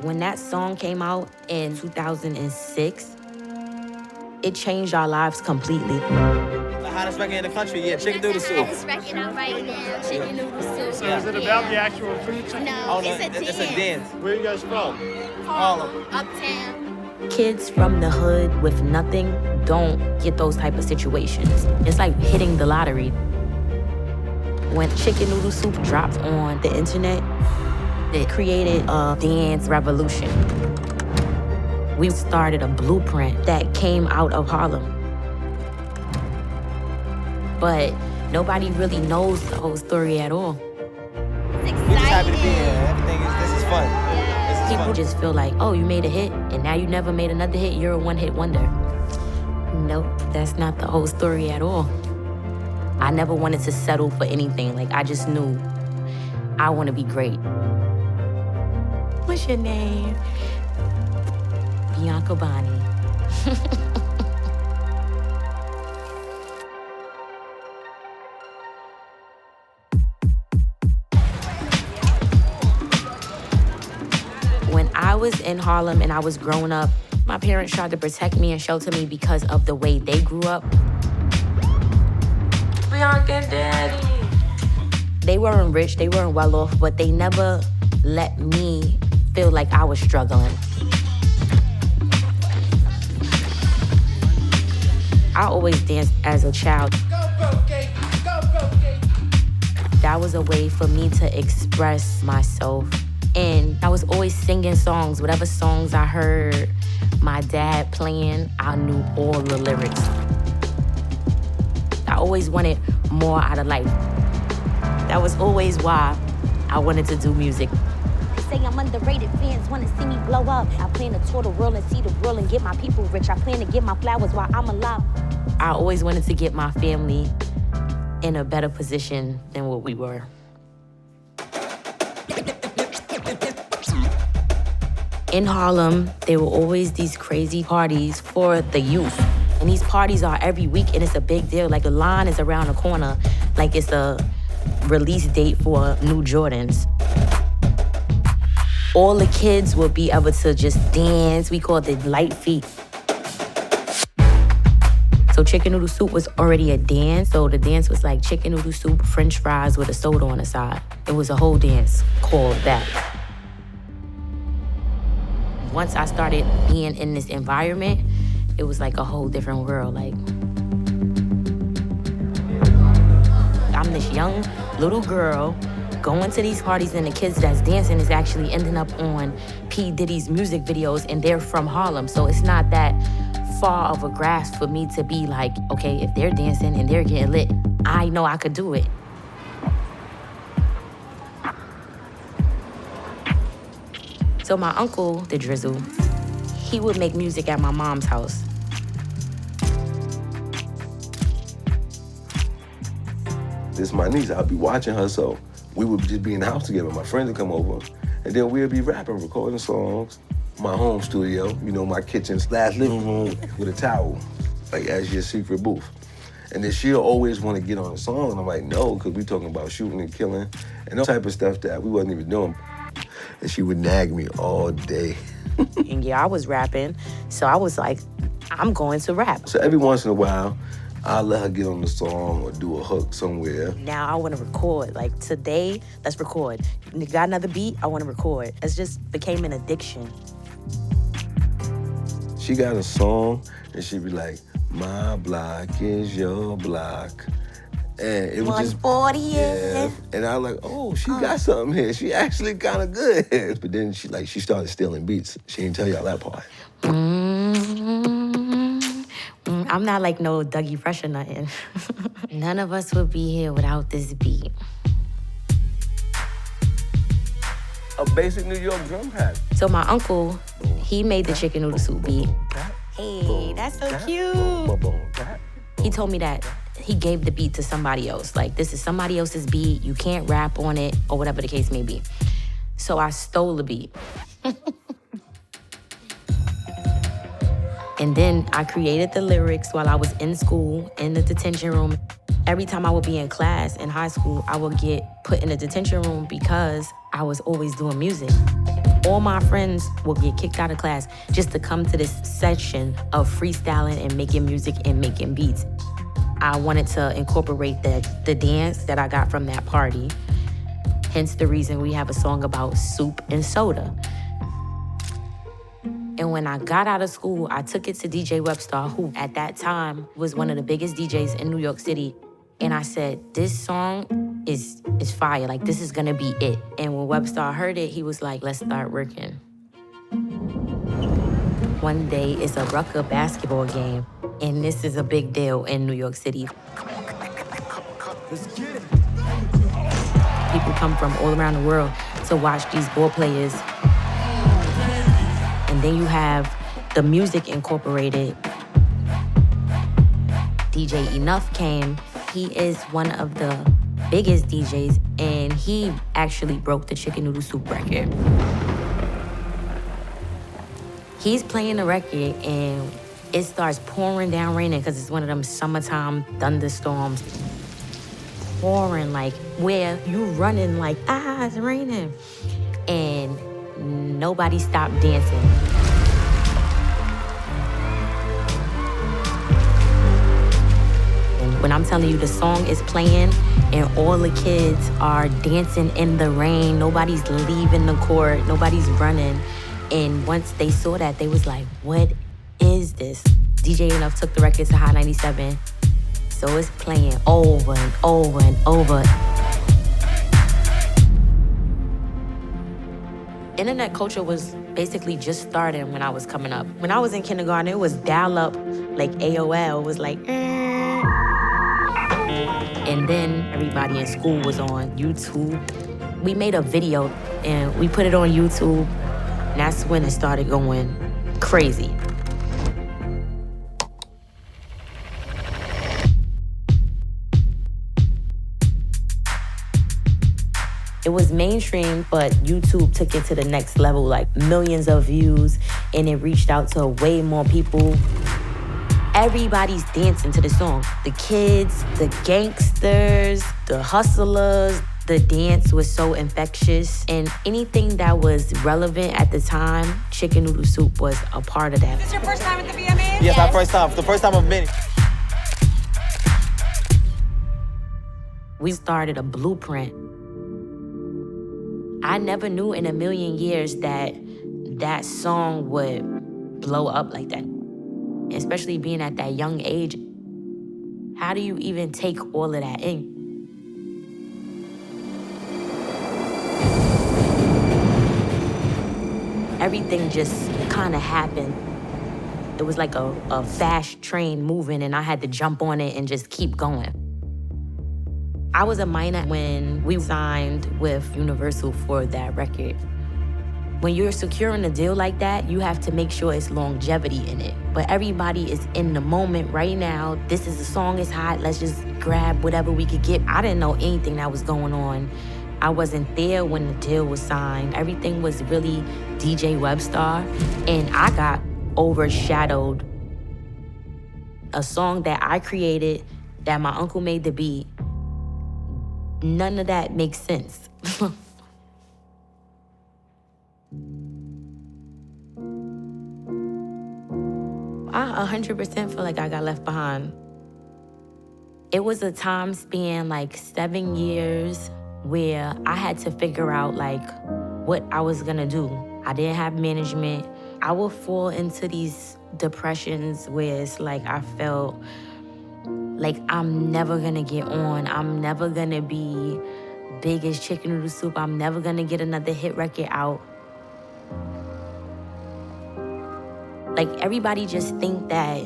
When that song came out in 2006, it changed our lives completely. The hottest record in the country, yeah, chicken noodle soup. The hottest record out right now, chicken noodle soup. So is it about the actual food? No, it's a dance. Where are you guys from? Harlem, Uptown. Kids from the hood with nothing don't get those type of situations. It's like hitting the lottery. When chicken noodle soup dropped on the internet, it created a dance revolution. We started a blueprint that came out of Harlem. But nobody really knows the whole story at all. It's exciting. We just happy to be here. This is fun. Yeah. People just feel like, oh, you made a hit, and now you never made another hit, you're a one-hit wonder. Nope, that's not the whole story at all. I never wanted to settle for anything. Like, I just knew I want to be great. What's your name? Bianca Bonnie. When I was in Harlem and I was growing up, my parents tried to protect me and shelter me because of the way they grew up. Bianca and Daddy. They weren't rich, they weren't well off, but they never let me feel like I was struggling. I always danced as a child. That was a way for me to express myself. And I was always singing songs. Whatever songs I heard my dad playing, I knew all the lyrics. I always wanted more out of life. That was always why I wanted to do music. Say I'm underrated, fans wanna see me blow up. I plan to tour the world and see the world and get my people rich. I plan to get my flowers while I'm alive. I always wanted to get my family in a better position than what we were. In Harlem, there were always these crazy parties for the youth. And these parties are every week, and it's a big deal. Like, the line is around the corner, like it's a release date for new Jordans. All the kids would be able to just dance. We called it light feet. So chicken noodle soup was already a dance. So the dance was like chicken noodle soup, French fries with a soda on the side. It was a whole dance called that. Once I started being in this environment, it was like a whole different world. Like, I'm this young little girl going to these parties, and the kids that's dancing is actually ending up on P. Diddy's music videos, and they're from Harlem. So it's not that far of a grasp for me to be like, okay, if they're dancing and they're getting lit, I know I could do it. So my uncle, the Drizzle, he would make music at my mom's house. This is my niece. I'd be watching her, so we would just be in the house together. My friends would come over, and then we'd be rapping, recording songs. My home studio, you know, my kitchen/living room with a towel, like as your secret booth. And then she'll always want to get on a song, and I'm like, no, because we talking about shooting and killing and all type of stuff that we wasn't even doing. And she would nag me all day. And yeah, I was rapping, so I was like, I'm going to rap. So every once in a while, I'll let her get on the song or do a hook somewhere. Now I want to record. Like, today, let's record. You got another beat? I want to record. It just became an addiction. She got a song, and she'd be like, my block is your block. And it was just 140, yeah. And I was like, oh, she got something here. She actually kind of good. But then she started stealing beats. She didn't tell y'all that part. I'm not like no Dougie Fresh or nothing. None of us would be here without this beat. A basic New York drum pattern. So my uncle, he made the chicken noodle soup beat. Hey, that's so cute. He told me that he gave the beat to somebody else. Like, this is somebody else's beat. You can't rap on it, or whatever the case may be. So I stole the beat. And then I created the lyrics while I was in school, in the detention room. Every time I would be in class in high school, I would get put in the detention room because I was always doing music. All my friends will get kicked out of class just to come to this session of freestyling and making music and making beats. I wanted to incorporate the dance that I got from that party. Hence the reason we have a song about soup and soda. And when I got out of school, I took it to DJ Webstar, who at that time was one of the biggest DJs in New York City. And I said, this song is fire. Like, this is gonna be it. And when Webstar heard it, he was like, let's start working. One day, it's a Rucker basketball game, and this is a big deal in New York City. People come from all around the world to watch these ball players. And then you have the music incorporated. DJ Enough came. He is one of the biggest DJs, and he actually broke the Chicken Noodle Soup record. He's playing the record, and it starts pouring down raining because it's one of them summertime thunderstorms. Pouring, like, where you running like, it's raining. And nobody stopped dancing. And when I'm telling you the song is playing and all the kids are dancing in the rain, nobody's leaving the court, nobody's running. And once they saw that, they was like, what is this? DJ Enough took the record to Hot 97. So it's playing over and over and over. Internet culture was basically just starting when I was coming up. When I was in kindergarten, it was dial-up, like AOL. It was like, And then everybody in school was on YouTube. We made a video and we put it on YouTube. And that's when it started going crazy. It was mainstream, but YouTube took it to the next level, like millions of views, and it reached out to way more people. Everybody's dancing to the song. The kids, the gangsters, the hustlers. The dance was so infectious, and anything that was relevant at the time, Chicken Noodle Soup was a part of that. Is this your first time at the VMAs? Yes, my first time. The first time of many. We started a blueprint. I never knew in a million years that that song would blow up like that. Especially being at that young age. How do you even take all of that in? Everything just kind of happened. It was like a fast train moving, and I had to jump on it and just keep going. I was a minor when we signed with Universal for that record. When you're securing a deal like that, you have to make sure it's longevity in it. But everybody is in the moment right now. This is the song, is hot. Let's just grab whatever we could get. I didn't know anything that was going on. I wasn't there when the deal was signed. Everything was really DJ Webstar. And I got overshadowed. A song that I created, that my uncle made the beat, none of that makes sense. I 100% feel like I got left behind. It was a time span like 7 years where I had to figure out like what I was gonna do. I didn't have management. I would fall into these depressions where it's like I felt like I'm never gonna get on. I'm never gonna be big as Chicken Noodle Soup. I'm never gonna get another hit record out. Like everybody just think that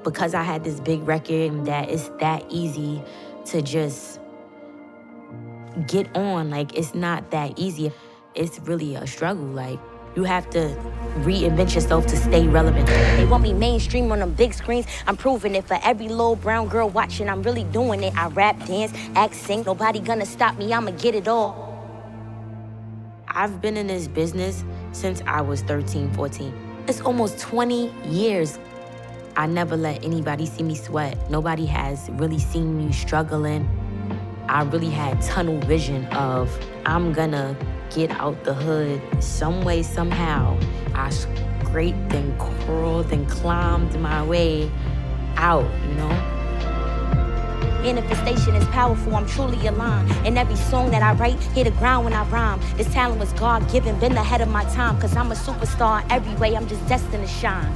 because I had this big record that it's that easy to just get on. Like it's not that easy. It's really a struggle. Like you have to reinvent yourself to stay relevant. They want me mainstream on them big screens. I'm proving it for every little brown girl watching. I'm really doing it. I rap, dance, act, sing. Nobody gonna stop me. I'ma get it all. I've been in this business since I was 13, 14. It's almost 20 years. I never let anybody see me sweat. Nobody has really seen me struggling. I really had tunnel vision of I'm gonna get out the hood some way, somehow. I scraped and crawled and climbed my way out, you know? Manifestation is powerful, I'm truly aligned. In every song that I write, hit the ground when I rhyme. This talent was God-given, been ahead of my time. Cause I'm a superstar in every way, I'm just destined to shine.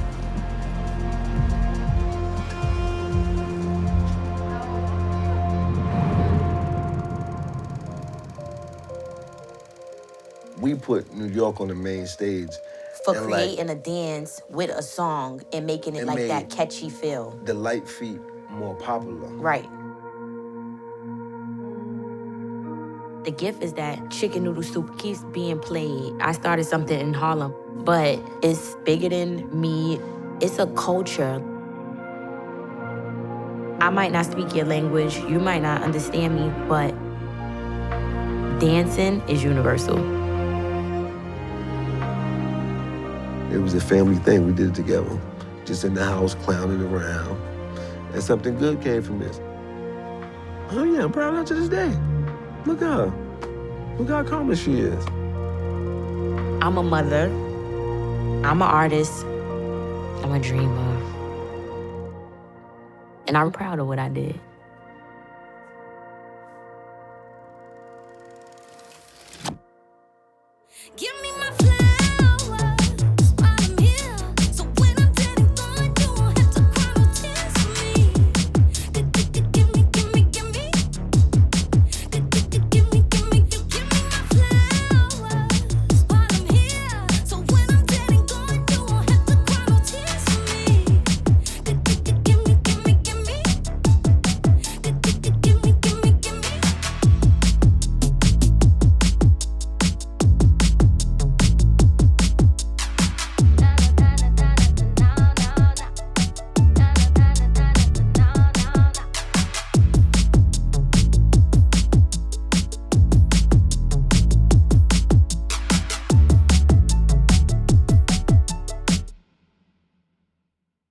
We put New York on the main stage. For and creating a dance with a song and making it It like made that catchy feel. the light feet more popular. Right. The gift is that chicken noodle soup keeps being played. I started something in Harlem, but it's bigger than me. It's a culture. I might not speak your language, you might not understand me, but dancing is universal. It was a family thing. We did it together. Just in the house, clowning around. And something good came from this. Oh yeah, I'm proud of her to this day. Look at her. Look how accomplished she is. I'm a mother. I'm an artist. I'm a dreamer. And I'm proud of what I did.